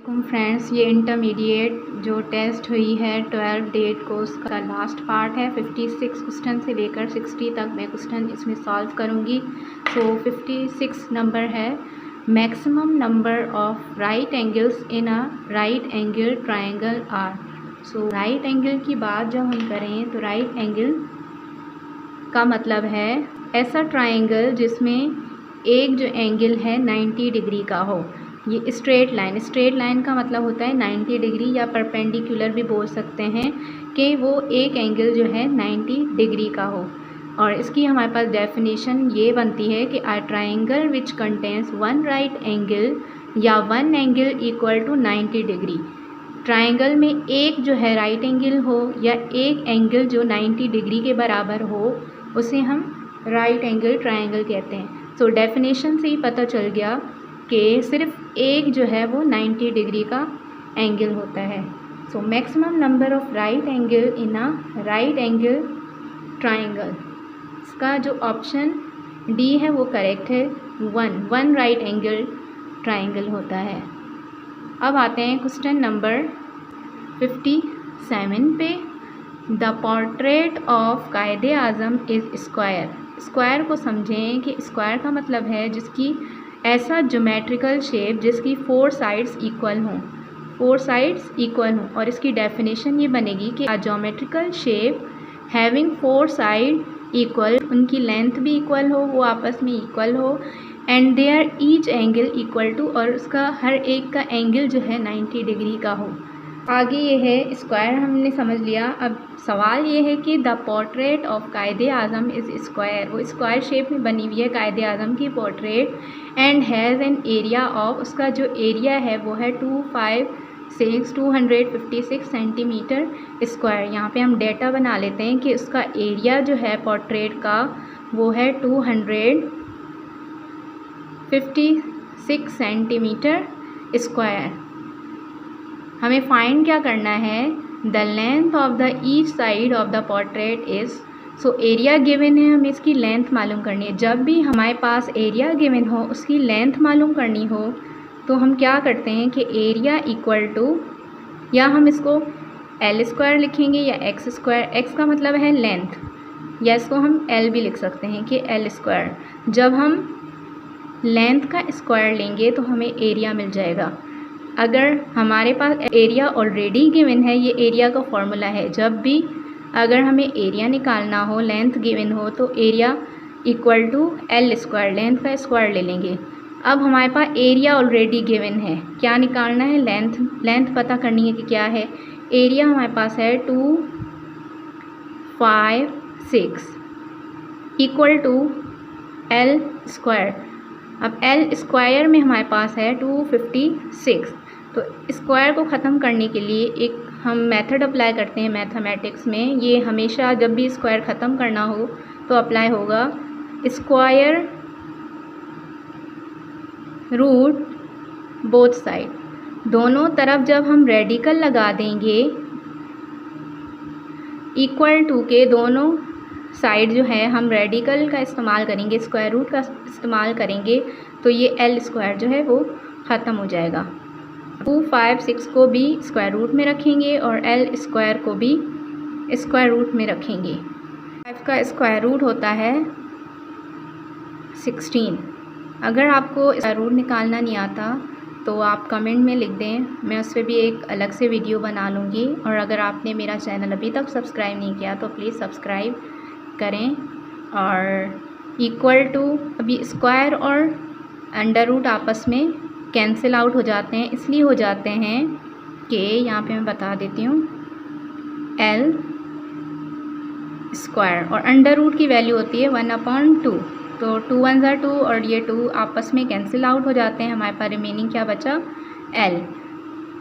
वालेकुम फ्रेंड्स, ये इंटरमीडिएट जो टेस्ट हुई है 12 डेट को उसका लास्ट पार्ट है। 56 क्वेश्चन से लेकर 60 तक मैं क्वेश्चन इसमें सॉल्व करूँगी। 56 नंबर है maximum number of right angles in a right angle triangle are. Right angle की बात जब हम करें तो राइट एंगल का मतलब है ऐसा ट्रायंगल जिसमें एक जो एंगल है 90 डिग्री का हो। ये स्ट्रेट लाइन का मतलब होता है 90 डिग्री, या परपेंडिकुलर भी बोल सकते हैं कि वो एक एंगल जो है 90 डिग्री का हो। और इसकी हमारे पास डेफिनेशन ये बनती है कि a triangle which contains one right angle या one angle equal to 90 degree. Triangle में एक जो है राइट एंगल हो या एक एंगल जो 90 डिग्री के बराबर हो, उसे हम राइट एंगल ट्रायंगल कहते हैं। डेफिनेशन से ही पता चल गया कि सिर्फ एक जो है वो 90 डिग्री का एंगल होता है। Maximum number of right angle in a right angle triangle, इसका जो ऑप्शन डी है वो करेक्ट है। वन राइट एंगल ट्रायंगल होता है। अब आते हैं क्वेश्चन नंबर 57 पे। द पोर्ट्रेट ऑफ कायदे आज़म इज़ स्क्वायर। स्क्वायर को समझें कि स्क्वायर का मतलब है जिसकी ऐसा ज्योमेट्रिकल शेप जिसकी 4 साइड्स इक्वल हों, 4 साइड्स इक्वल हों। और इसकी डेफिनेशन ये बनेगी कि a geometrical shape having 4 side equal, उनकी लेंथ भी इक्वल हो, वो आपस में इक्वल हो, and their each angle equal to, और उसका हर एक का एंगल जो है 90 डिग्री का हो। आगे ये है स्क्वायर हमने समझ लिया। अब सवाल ये है कि द पोर्ट्रेट ऑफ कायदे आज़म इज़ स्क्वायर। वो स्क्वायर शेप में बनी हुई है कायदे आज़म की portrait, and has an area of, उसका जो एरिया है वो है 256 सेंटीमीटर स्क्वायर। यहाँ पे हम डेटा बना लेते हैं कि उसका एरिया जो है पोर्ट्रेट का वो है 256 सेंटीमीटर स्क्वायर। हमें फाइंड क्या करना है, the length of the each side of the portrait is. Area given है, हमें इसकी लेंथ मालूम करनी है। जब भी हमारे पास एरिया गिवन हो उसकी लेंथ मालूम करनी हो तो हम क्या करते हैं कि एरिया इक्वल टू, या हम इसको एल स्क्वायर लिखेंगे या एक्स स्क्वायर। एक्स का मतलब है लेंथ, या इसको हम एल भी लिख सकते हैं कि एल स्क्वायर। जब हम लेंथ का स्क्वायर लेंगे तो हमें एरिया मिल जाएगा। अगर हमारे पास एरिया ऑलरेडी गिवन है, ये एरिया का फॉर्मूला है, जब भी अगर हमें एरिया निकालना हो, लेंथ गिवन हो, तो area equal to L square, length का स्क्वायर ले लेंगे। अब हमारे पास एरिया ऑलरेडी गिवन है, क्या निकालना है, लेंथ पता करनी है कि क्या है। एरिया हमारे पास है 256 इक्वल टू एल स्क्वायर। अब एल स्क्वायर में हमारे पास है 256, तो स्क्वायर को ख़त्म करने के लिए एक हम मेथड अप्लाई करते हैं मैथमेटिक्स में। ये हमेशा जब भी स्क्वायर ख़त्म करना हो तो अप्लाई होगा। स्क्वायर रूट बोथ साइड, दोनों तरफ जब हम रेडिकल लगा देंगे इक्वल टू के, दोनों साइड जो है हम रेडिकल का इस्तेमाल करेंगे, स्क्वायर रूट का इस्तेमाल करेंगे, तो ये एल स्क्वायर जो है वो ख़त्म हो जाएगा। 256 को भी स्क्वायर रूट में रखेंगे और एल स्क्वायर को भी स्क्वायर रूट में रखेंगे। 5 का स्क्वायर रूट होता है 16। अगर आपको स्क्वायर रूट निकालना नहीं आता तो आप कमेंट में लिख दें, मैं उस पर भी एक अलग से वीडियो बना लूँगी। और अगर आपने मेरा चैनल अभी तक सब्सक्राइब नहीं किया तो प्लीज़ सब्सक्राइब करें। और इक्वल टू, अभी स्क्वायर और अंडर रूट आपस में कैंसिल आउट हो जाते हैं, इसलिए हो जाते हैं कि यहाँ पे मैं बता देती हूँ, एल स्क्वायर और अंडर रूट की वैल्यू होती है 1/2, तो 2 1 ज़ा 2 और ये 2 आपस में कैंसिल आउट हो जाते हैं। हमारे पास रिमेनिंग क्या बचा, एल।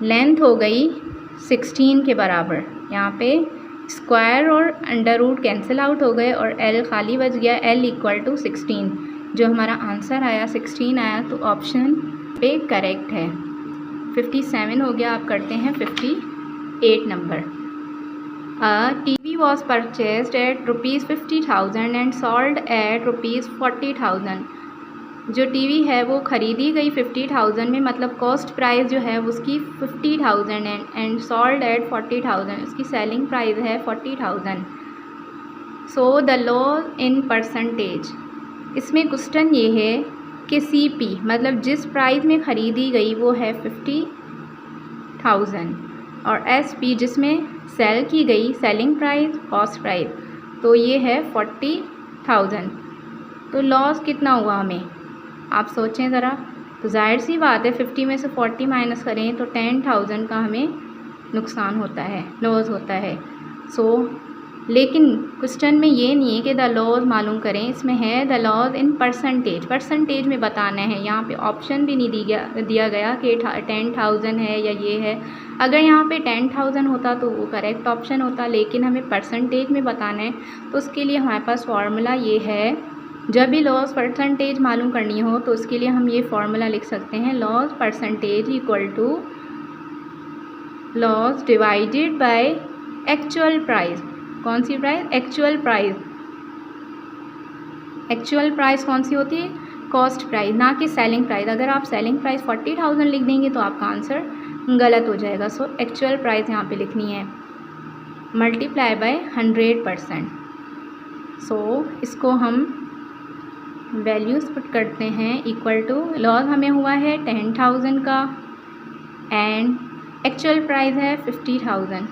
लेंथ हो गई 16 के बराबर। यहाँ पे स्क्वायर और अंडर रूट कैंसिल आउट हो गए और एल खाली बच गया, एल इक्वल टू 16। जो हमारा आंसर आया 16 आया, तो ऑप्शन पे करेक्ट है। 57 हो गया। आप करते हैं 58 number. TV was purchased at ₹50,000 and sold at ₹40,000. जो टीवी है वो ख़रीदी गई 50,000 में, मतलब कॉस्ट प्राइस जो है उसकी 50,000 एंड सोल्ड एट 40,000, उसकी सेलिंग प्राइस है 40,000। So the loss in percentage, इसमें क्वेश्चन ये है कि CP मतलब जिस प्राइस में ख़रीदी गई वो है 50,000 और SP जिसमें सेल की गई, सेलिंग प्राइस कॉस्ट प्राइस, तो ये है 40,000। तो लॉस कितना हुआ हमें, आप सोचें ज़रा। तो जाहिर सी बात है 50 में से 40 माइनस करें तो 10,000 का हमें नुकसान होता है, लॉस होता है। लेकिन क्वेश्चन में ये नहीं है कि द लॉस मालूम करें, इसमें है the loss in percentage, percentage में बताना है। यहाँ पे ऑप्शन भी नहीं दिया गया कि 10,000 है या ये है। अगर यहाँ पे 10,000 होता तो वो करेक्ट ऑप्शन होता, लेकिन हमें परसेंटेज में बताना है। तो उसके लिए हमारे पास फार्मूला ये है, जब भी लॉस परसेंटेज मालूम करनी हो तो उसके लिए हम ये फार्मूला लिख सकते हैं, loss percentage equal to loss divided by actual price. कौन सी price, actual price. Actual price कौन सी होती है, कॉस्ट प्राइस, ना कि सेलिंग प्राइस। अगर आप सेलिंग प्राइस 40,000 लिख देंगे तो आपका आंसर गलत हो जाएगा। सो एक्चुअल प्राइस यहाँ पे लिखनी है, मल्टीप्लाई बाय 100%। सो इसको हम वैल्यूज़ पुट करते हैं, इक्वल टू लॉस हमें हुआ है 10,000 का एंड एक्चुअल प्राइस है 50,000,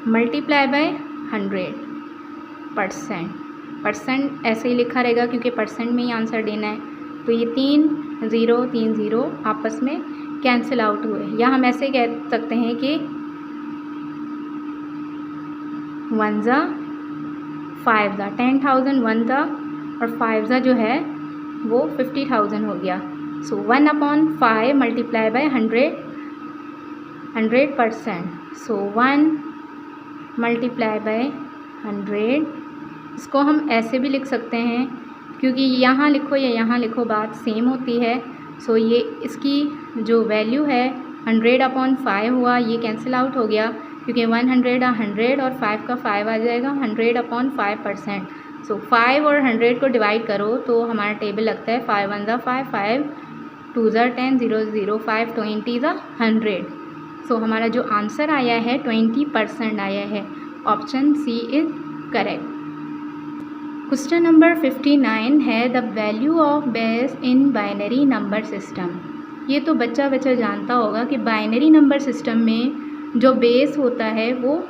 मल्टीप्लाई बाय 100%। परसेंट ऐसे ही लिखा रहेगा क्योंकि परसेंट में ही आंसर देना है। तो ये 3 0 आपस में कैंसिल आउट हुए, या हम ऐसे कह सकते हैं कि 1 ज़ा 5 ज़ा 10,000 1 ज़ा और 5 ज़ा जो है वो 50,000 हो गया। सो 1/5 multiply by 100%। So 1 multiply by 100, इसको हम ऐसे भी लिख सकते हैं क्योंकि यहाँ लिखो या यहाँ लिखो बात सेम होती है। सो ये इसकी जो वैल्यू है 100/5 हुआ, ये कैंसिल आउट हो गया क्योंकि 100 और 5 का 5 आ जाएगा, 100/5%। सो 5 और 100 को डिवाइड करो तो हमारा टेबल लगता है 5 1 ज़ा 5, 5 2 ज़ा 10, 0 0 5 20 ज़ा 100। सो हमारा जो आंसर आया है 20% आया है। Option C is correct. Question number 59 है the value of base in binary number system. ये तो बच्चा जानता होगा कि बाइनरी नंबर सिस्टम में जो बेस होता है वो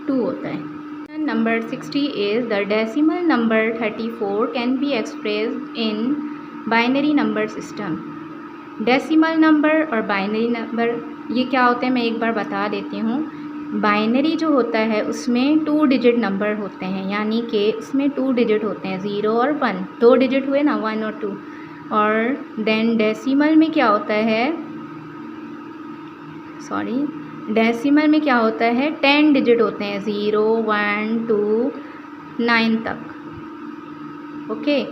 2 होता है। Number 60 is the decimal number 34 can be expressed in binary number system. Decimal number और बाइनरी नंबर ये क्या होते हैं मैं एक बार बता देती हूँ। बाइनरी जो होता है उसमें 2 डिजिट नंबर होते हैं, यानी कि उसमें 2 डिजिट होते हैं, 0 और 1, 2 डिजिट हुए ना, 1 और 2। और देन डेसिमल में क्या होता है, डेसिमल में क्या होता है 10 डिजिट होते हैं, 0 1 2 9 तक, ओके,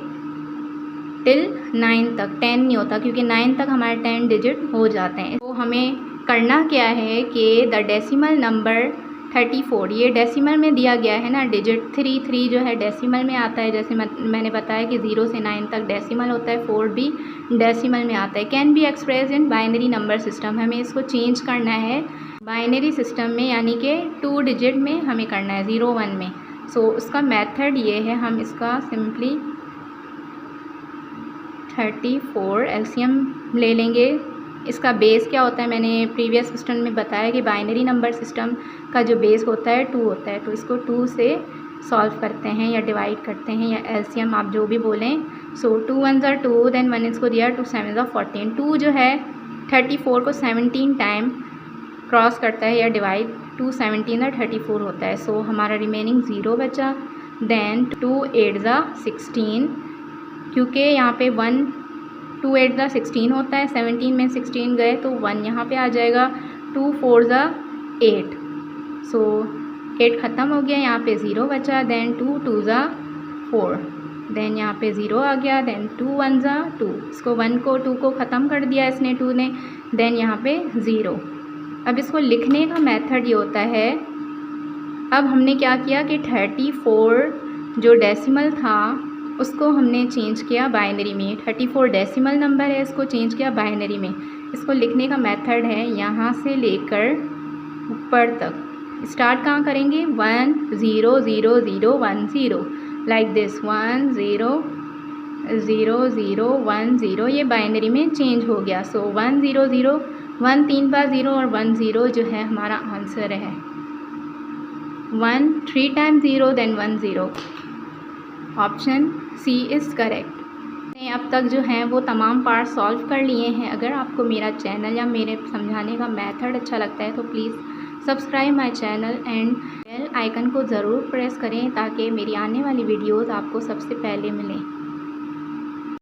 टिल 9 तक, 10 नहीं होता क्योंकि 9 तक हमारे 10 डिजिट हो जाते हैं। तो हमें करना क्या है कि द डेसिमल नंबर 34, ये डेसिमल में दिया गया है ना डिजिट, 3 जो है डेसिमल में आता है, जैसे मैंने बताया कि 0 से 9 तक डेसिमल होता है, 4 भी डेसिमल में आता है। Can be express in binary number system, हमें इसको चेंज करना है बाइनरी सिस्टम में, यानी कि 2 डिजिट में हमें करना है, 0 1 में। सो उसका मेथड ये है, हम इसका सिंपली 34 एलसीएम ले लेंगे। इसका बेस क्या होता है, मैंने प्रीवियस क्वेश्चन में बताया कि बाइनरी नंबर सिस्टम का जो बेस होता है 2 होता है, तो इसको 2 से सॉल्व करते हैं या डिवाइड करते हैं या एलसीएम आप जो भी बोलें। सो 2 1 ज़ा 2, देन 1 इसको दिया 2 7 ज़ा 14। 2 जो है 34 को 17 टाइम क्रॉस करता है या डिवाइड, 2 17 ज़ा 34 होता है। सो हमारा रिमेनिंग 0 बचा। देन 2 8 ज़ा 16, क्योंकि यहाँ पे 1 2 8 ज़ा 16 होता है, 17 में 16 गए तो 1 यहाँ पे आ जाएगा। 2 4 ज़ा 8, सो 8 ख़त्म हो गया, यहाँ पे 0 बचा। देन 2 2 ज़ा 4, देन यहाँ पे 0 आ गया। देन 2 1 ज़ा 2, इसको 1 को 2 को ख़त्म कर दिया इसने 2 ने, देन यहाँ पे 0। अब इसको लिखने का मेथड ये होता है, अब हमने क्या किया कि 34 जो डेसिमल था उसको हमने चेंज किया बाइनरी में। 34 डेसिमल नंबर है, इसको चेंज किया बाइनरी में। इसको लिखने का मेथड है यहाँ से लेकर ऊपर तक। स्टार्ट कहाँ करेंगे? 1 0 0 0 1 0 लाइक दिस। 1 0 0 0 1 0 ये बाइनरी में चेंज हो गया। सो 1 0 0 1 3 बार 0 और 1 0 जो है हमारा आंसर है। 1 3 times 0 then 1 0। Option C is correct. अब तक जो हैं वो तमाम पार्ट सॉल्व कर लिए हैं। अगर आपको मेरा चैनल या मेरे समझाने का मेथड अच्छा लगता है तो please subscribe my channel and bell icon को ज़रूर प्रेस करें ताकि मेरी आने वाली वीडियोस आपको सबसे पहले मिलें।